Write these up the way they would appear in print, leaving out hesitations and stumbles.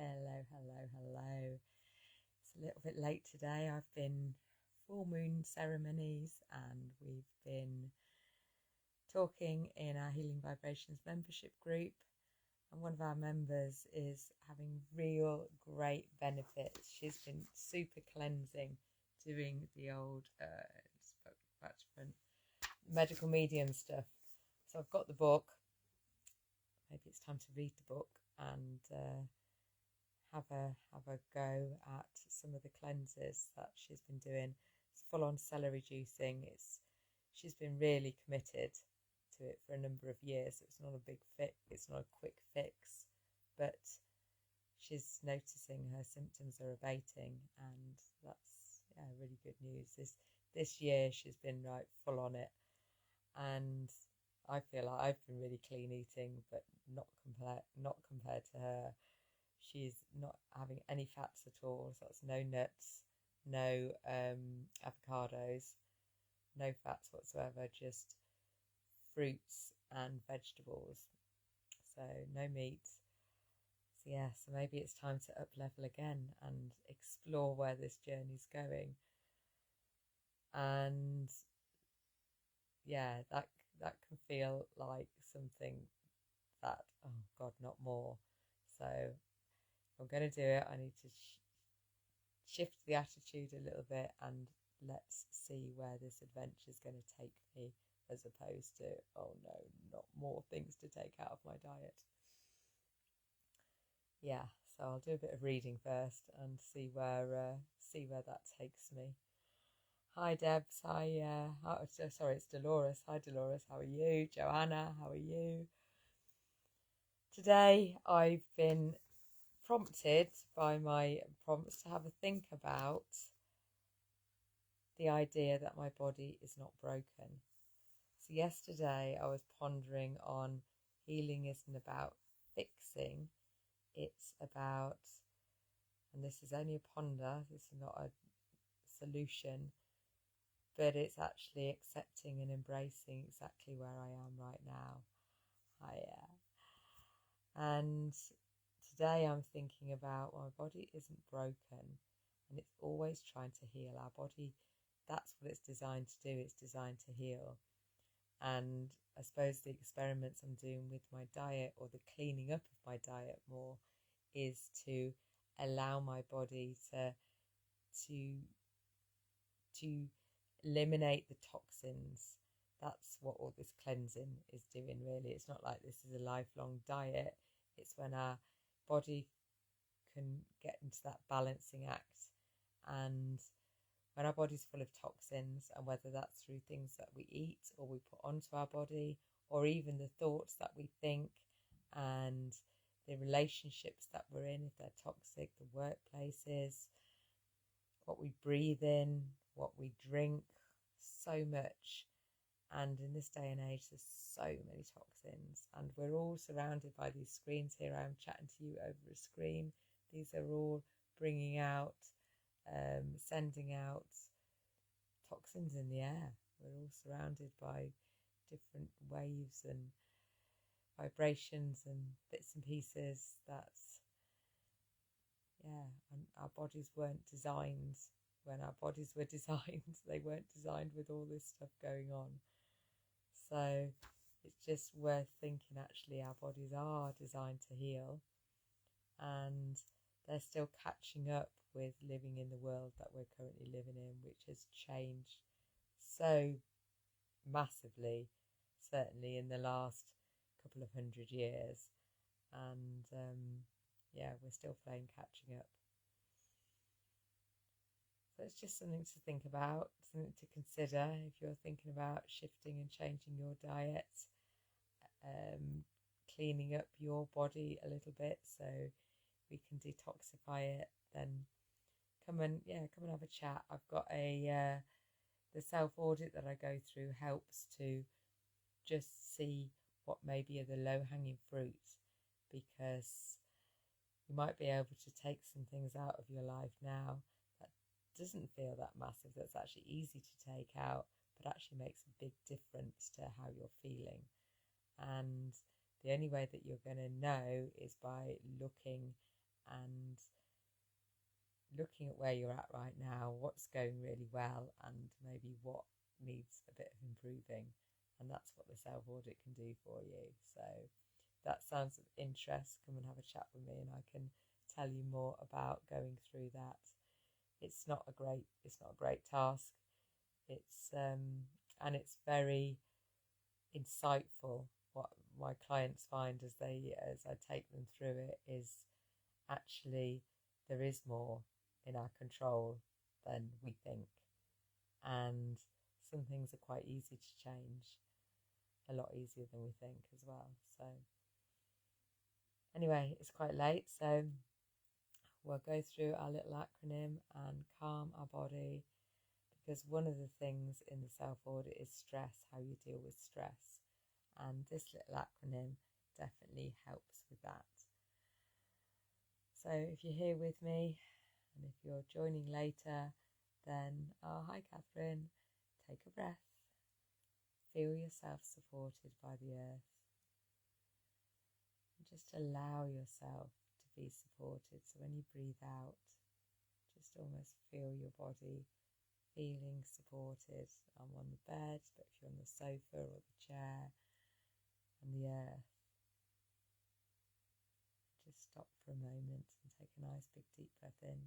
Hello, hello, hello. It's a little bit late today. I've been full moon ceremonies and we've been talking in our Healing Vibrations membership group. And one of our members is having real great benefits. She's been super cleansing, doing the old medical medium stuff. So I've got the book. Maybe it's time to read the book and have a go at some of the cleanses that she's been doing. It's full on celery juicing. She's been really committed to it for a number of years. It's not a big fix. It's not a quick fix, but she's noticing her symptoms are abating, and that's really good news. This year she's been full on it, and I feel like I've been really clean eating, but not compared to her. She's not having any fats at all, so that's no nuts, no avocados, no fats whatsoever, just fruits and vegetables. So no meat. So so maybe it's time to up level again and explore where this journey's going. And that can feel like something that, oh God, not more. So if I'm going to do it, I need to shift the attitude a little bit and let's see where this adventure is going to take me, as opposed to, oh no, not more things to take out of my diet. So I'll do a bit of reading first and see where that takes me. Hi Debs, sorry, it's Dolores. Hi Dolores, how are you? Joanna, how are you? Today I've been prompted by my prompts to have a think about the idea that my body is not broken. So yesterday I was pondering on healing isn't about fixing, it's about, and this is only a ponder, this is not a solution, but it's actually accepting and embracing exactly where I am right now. And today I'm thinking about, well, my body isn't broken and it's always trying to heal. Our body, that's what it's designed to do. It's designed to heal. And I suppose the experiments I'm doing with my diet, or the cleaning up of my diet more, is to allow my body to eliminate the toxins. That's what all this cleansing is doing, really. It's not like this is a lifelong diet. It's when our body can get into that balancing act, and when our body's full of toxins, and whether that's through things that we eat or we put onto our body, or even the thoughts that we think, and the relationships that we're in, if they're toxic, the workplaces, what we breathe in, what we drink, so much. And in this day and age, there's so many toxins, and we're all surrounded by these screens here. I'm chatting to you over a screen. These are all bringing out, sending out toxins in the air. We're all surrounded by different waves and vibrations and bits and pieces. And our bodies weren't designed. When our bodies were designed, they weren't designed with all this stuff going on. So it's just worth thinking, actually, our bodies are designed to heal, and they're still catching up with living in the world that we're currently living in, which has changed so massively, certainly in the last couple of 100 years. And we're still playing catching up. So it's just something to think about, something to consider if you're thinking about shifting and changing your diet, cleaning up your body a little bit so we can detoxify it. Then come and have a chat. I've got the self audit that I go through helps to just see what maybe are the low hanging fruits, because you might be able to take some things out of your life now that doesn't feel that massive, that's actually easy to take out, but actually makes a big difference to how you're feeling. And the only way that you're going to know is by looking and looking at where you're at right now, what's going really well, and maybe what needs a bit of improving. And that's what the self-audit can do for you. So that sounds of interest, come and have a chat with me and I can tell you more about going through that. It's not a great task. It's and it's very insightful. What my clients find as I take them through it is actually there is more in our control than we think, and some things are quite easy to change, a lot easier than we think as well. So anyway, it's quite late, so we'll go through our little acronym and calm our body, because one of the things in the self-audit is stress, how you deal with stress, and this little acronym definitely helps with that. So if you're here with me, and if you're joining later, then, oh, hi Catherine, take a breath, feel yourself supported by the earth, and just allow yourself to be supported. So when you breathe out, just almost feel your body feeling supported. I'm on the bed, but if you're on the sofa or the chair, and the earth. Just stop for a moment and take a nice big deep breath in.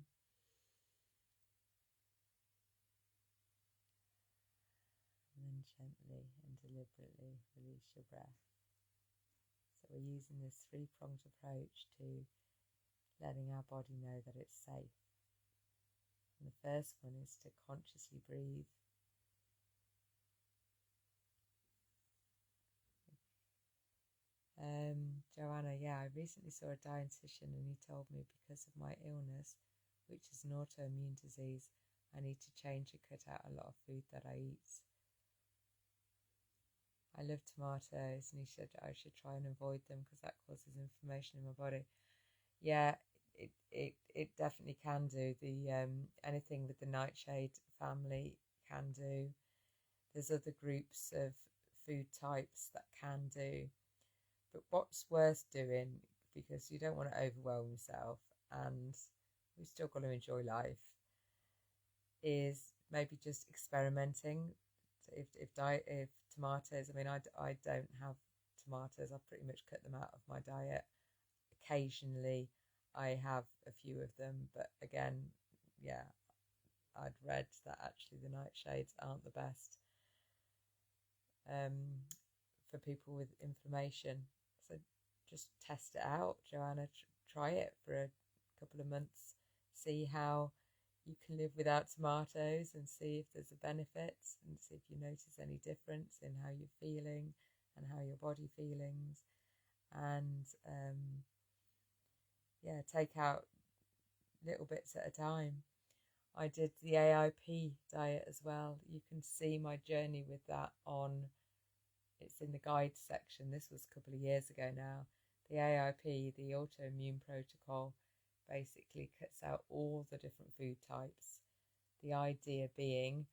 And then gently and deliberately release your breath. So we're using this three-pronged approach to letting our body know that it's safe. And the first one is to consciously breathe. Joanna, yeah, I recently saw a dietitian and he told me because of my illness, which is an autoimmune disease, I need to change and cut out a lot of food that I eat. I love tomatoes, and he said I should try and avoid them because that causes inflammation in my body. Yeah, it definitely can do. The anything with the nightshade family can do. There's other groups of food types that can do. But what's worth doing, because you don't want to overwhelm yourself and we've still got to enjoy life, is maybe just experimenting. So if tomatoes, I mean, I don't have tomatoes. I've pretty much cut them out of my diet. Occasionally I have a few of them, but again, yeah, I'd read that actually the nightshades aren't the best for people with inflammation. So just test it out, Joanna. Try it for a couple of months, see how you can live without tomatoes and see if there's a benefit, and see if you notice any difference in how you're feeling and how your body feelings. And yeah, take out little bits at a time. I did the AIP diet as well. You can see my journey with that it's in the guide section. This was a couple of years ago now. The AIP, the Autoimmune Protocol, basically cuts out all the different food types. The idea being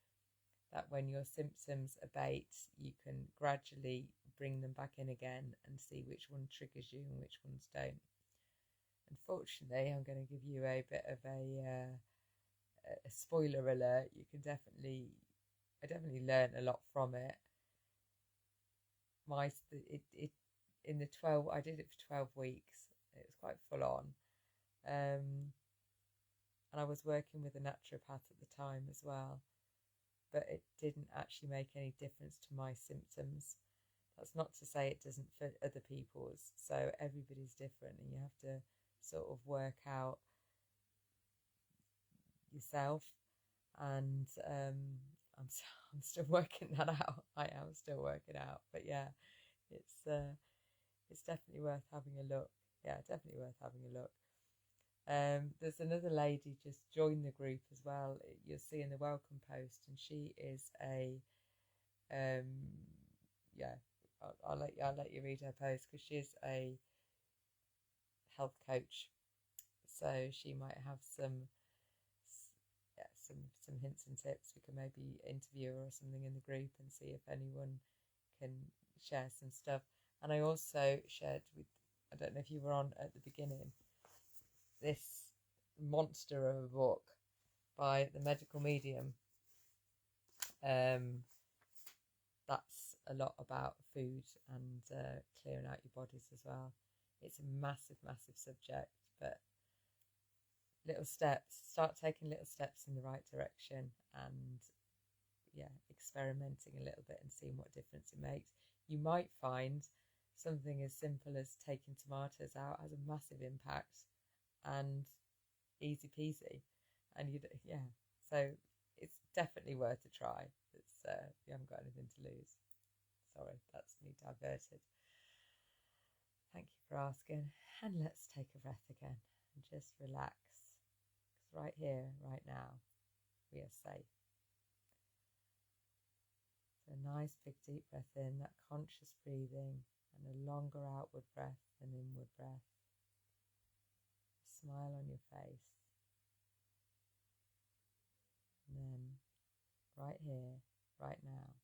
that when your symptoms abate, you can gradually bring them back in again and see which one triggers you and which ones don't. Unfortunately, I'm going to give you a bit of a spoiler alert. I definitely learned a lot from it. I did it for 12 weeks. It was quite full on. And I was working with a naturopath at the time as well, but it didn't actually make any difference to my symptoms. That's not to say it doesn't fit other people's. So everybody's different, and you have to sort of work out yourself. And I'm still working that out. I am still working out, but yeah, it's definitely worth having a look. Yeah, definitely worth having a look. There's another lady just joined the group as well. You'll see in the welcome post, and she is yeah, I'll let you read her post, because she's a health coach, so she might have some hints and tips. We can maybe interview her or something in the group and see if anyone can share some stuff. And I also shared with, I don't know if you were on at the beginning, this monster of a book by the medical medium. That's a lot about food and clearing out your bodies as well. It's a massive, massive subject, but little steps, start taking little steps in the right direction, and experimenting a little bit and seeing what difference it makes. You might find something as simple as taking tomatoes out has a massive impact and easy peasy, and so it's definitely worth a try. It's you haven't got anything to lose. Sorry, that's me diverted. Thank you for asking, and let's take a breath again and just relax, because right here, right now, we are safe. So a nice big deep breath in, that conscious breathing, and a longer outward breath than inward breath. A smile on your face. And then right here, right now,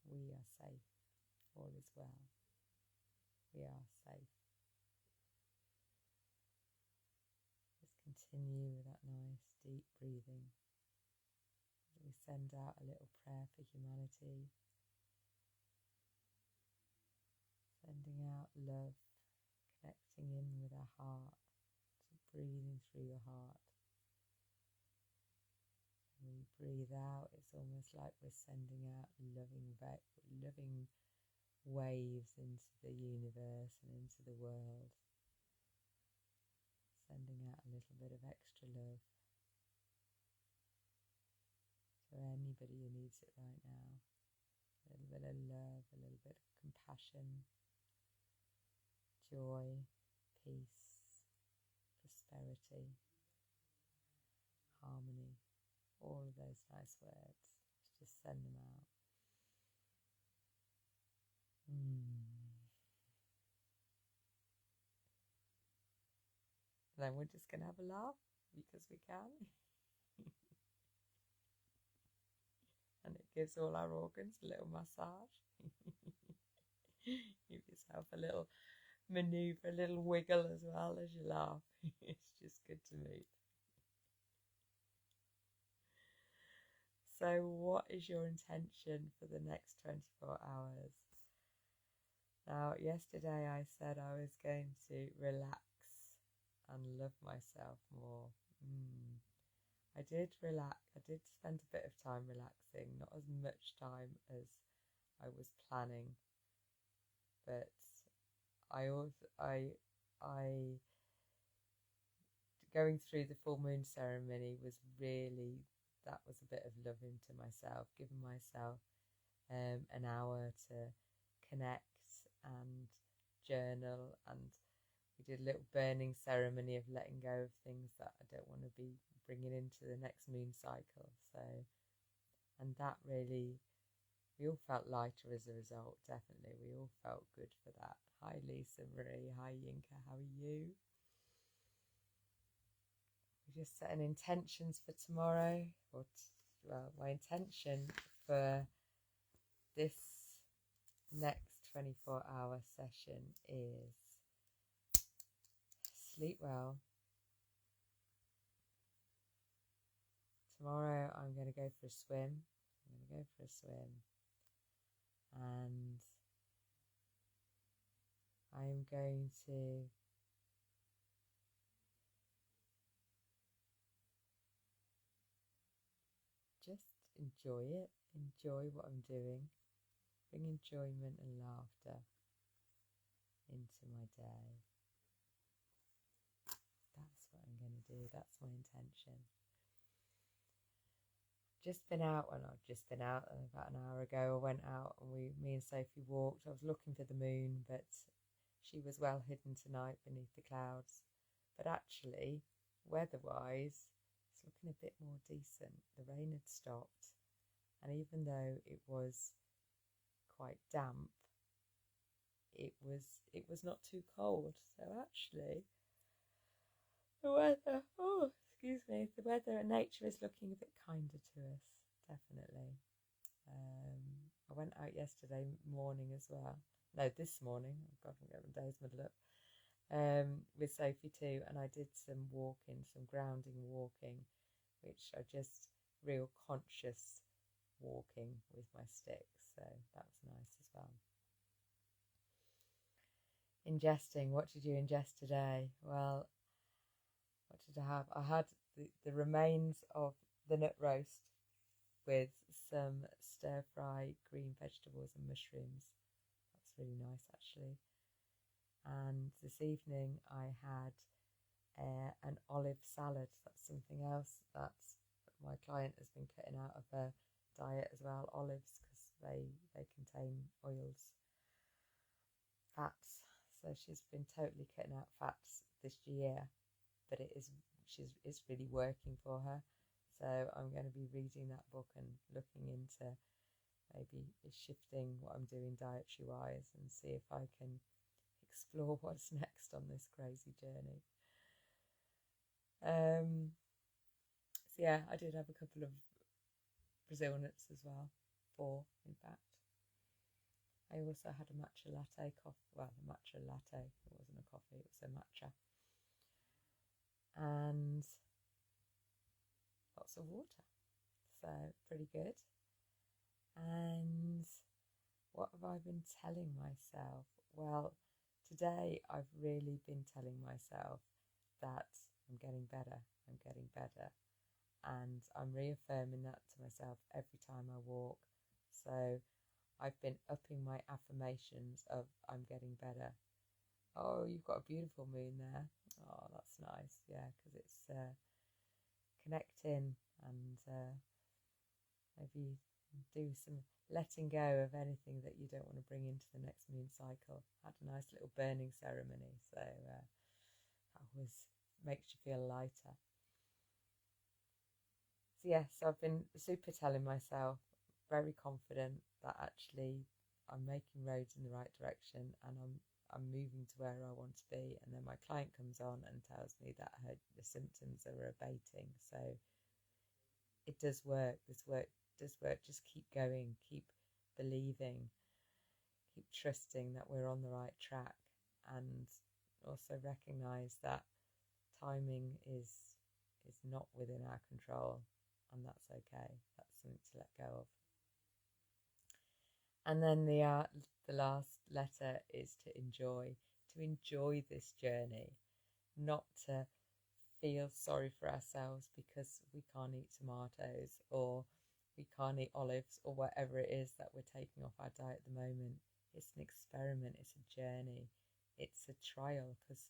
we are safe. All is well. We are safe. Just continue with that nice deep breathing. We send out a little prayer for humanity, sending out love, connecting in with our heart, so breathing through your heart. When we breathe out, it's almost like we're sending out loving waves into the universe and into the world, sending out a little bit of extra love to anybody who needs it right now. A little bit of love, a little bit of compassion, joy, peace, prosperity, harmony, all of those nice words. Just send them out. Then we're just going to have a laugh because we can. And it gives all our organs a little massage. Give yourself a little maneuver, a little wiggle as well as you laugh. It's just good to move. So what is your intention for the next 24 hours? Now, yesterday I said I was going to relax and love myself more. I did relax. I did spend a bit of time relaxing, not as much time as I was planning, but going through the full moon ceremony was a bit of loving to myself, giving myself an hour to connect and journal, and we did a little burning ceremony of letting go of things that I don't want to be bringing into the next moon cycle. So, and that really, we all felt lighter as a result, definitely. We all felt good for that. Hi Lisa Marie, hi Yinka, how are you? We're just setting intentions for tomorrow. My intention for this next 24-hour session is sleep well. Tomorrow I'm going to go for a swim. And I'm going to just enjoy what I'm doing, bring enjoyment and laughter into my day. That's what I'm going to do. That's my intention. Just been out about an hour ago. I went out and me and Sophie walked. I was looking for the moon, but she was well hidden tonight beneath the clouds. But actually, weather-wise, it's looking a bit more decent. The rain had stopped, and even though it was quite damp, it was not too cold. So actually, the weather and nature is looking a bit kinder to us, definitely. I went out yesterday morning as well. No, this morning. Oh God, I'm getting my days muddled up. with Sophie too, and I did some walking, some grounding walking, which are just real conscious walking with my sticks, so that was nice as well. Ingesting, what did you ingest today? Well, what did I have? I had the remains of the nut roast with some stir-fry green vegetables and mushrooms. That's really nice actually. And this evening I had an olive salad. That's something else that my client has been cutting out of her diet as well, olives, because they contain oils, fats. So she's been totally cutting out fats this year, but it's really working for her. So I'm going to be reading that book and looking into maybe shifting what I'm doing dietary wise and see if I can explore what's next on this crazy journey. So yeah, I did have a couple of Brazil nuts as well, 4 in fact. I also had a matcha latte coffee, well, a matcha latte, it wasn't a coffee, it was a matcha. And lots of water, so pretty good. And what have I been telling myself? Well, today I've really been telling myself that I'm getting better, and I'm reaffirming that to myself every time I walk. So I've been upping my affirmations of I'm getting better. Oh, you've got a beautiful moon there. Oh, that's nice. Yeah, because it's connecting and maybe do some letting go of anything that you don't want to bring into the next moon cycle. I had a nice little burning ceremony, so that always makes you feel lighter. So yes, I've been super telling myself, very confident that actually I'm making roads in the right direction and I'm moving to where I want to be. And then my client comes on and tells me that the symptoms are abating. So it does work. This work does work. Just keep going, keep believing, keep trusting that we're on the right track, and also recognize that timing is not within our control, and that's okay. That's something to let go of. And then the last letter is to enjoy this journey, not to feel sorry for ourselves because we can't eat tomatoes or we can't eat olives or whatever it is that we're taking off our diet at the moment. It's an experiment, it's a journey, it's a trial, because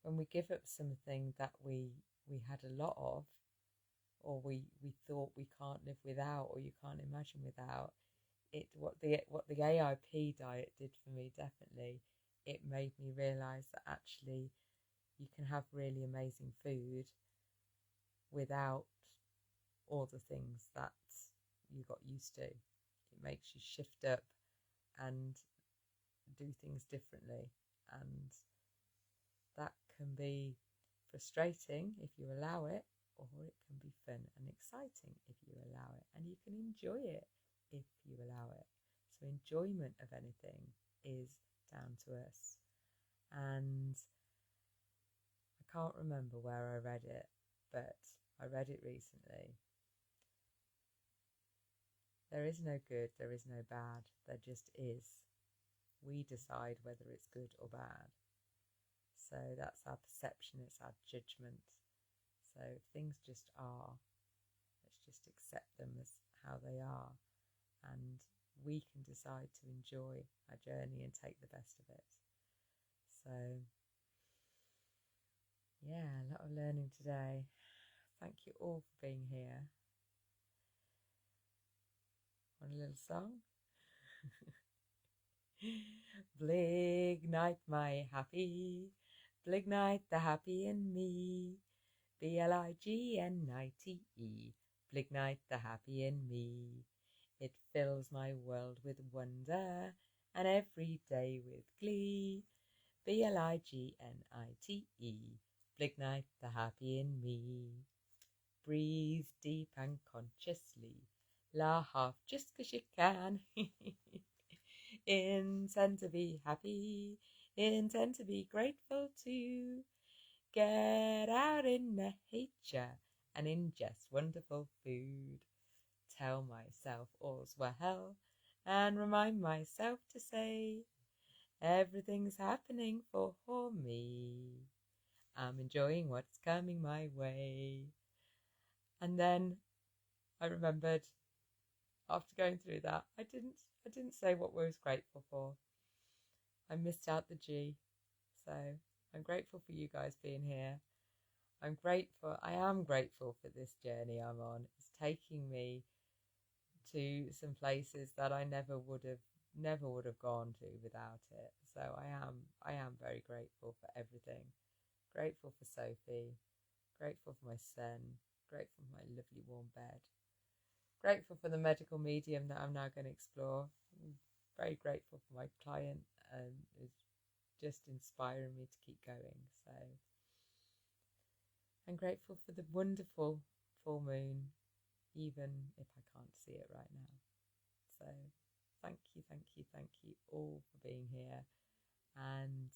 when we give up something that we had a lot of, or we thought we can't live without, or you can't imagine without, what the AIP diet did for me, definitely, it made me realise that actually you can have really amazing food without all the things that you got used to. It makes you shift up and do things differently, and that can be frustrating if you allow it, or it can be fun and exciting if you allow it, and you can enjoy it if you allow it. So enjoyment of anything is down to us. And I can't remember where I read it, but I read it recently. There is no good, there is no bad, there just is. We decide whether it's good or bad. So that's our perception, it's our judgment. So things just are. Let's just accept them as how they are. And we can decide to enjoy our journey and take the best of it. So yeah, a lot of learning today. Thank you all for being here. Want a little song? Blig night, my happy. Blig night, the happy in me. BLIGNITE. Blig night, the happy in me. It fills my world with wonder and every day with glee. BLIGNITE. Blig night, the happy in me. Breathe deep and consciously. Laugh just 'cause you can. Intend to be happy. intend to be grateful to. Get out in nature and ingest wonderful food. Tell myself all's well and remind myself to say everything's happening for me. I'm enjoying what's coming my way. And then I remembered after going through that, I didn't say what I was grateful for. I missed out the G. So I'm grateful for you guys being here. I am grateful for this journey I'm on. It's taking me to some places that I never would have gone to without it. So I am very grateful for everything. Grateful for Sophie, grateful for my son, grateful for my lovely warm bed, grateful for the medical medium that I'm now going to explore. I'm very grateful for my client who's just inspiring me to keep going. So I'm grateful for the wonderful full moon, even if I can't see it right now. So thank you all for being here. And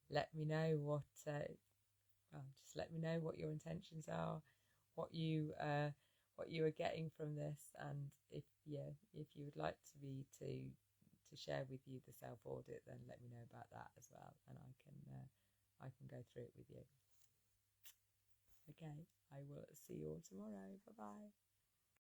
let me know just let me know what your intentions are, what you are getting from this, and if you would like to share with you the self audit, then let me know about that as well, and I can go through it with you. Okay, I will see you all tomorrow. Bye bye.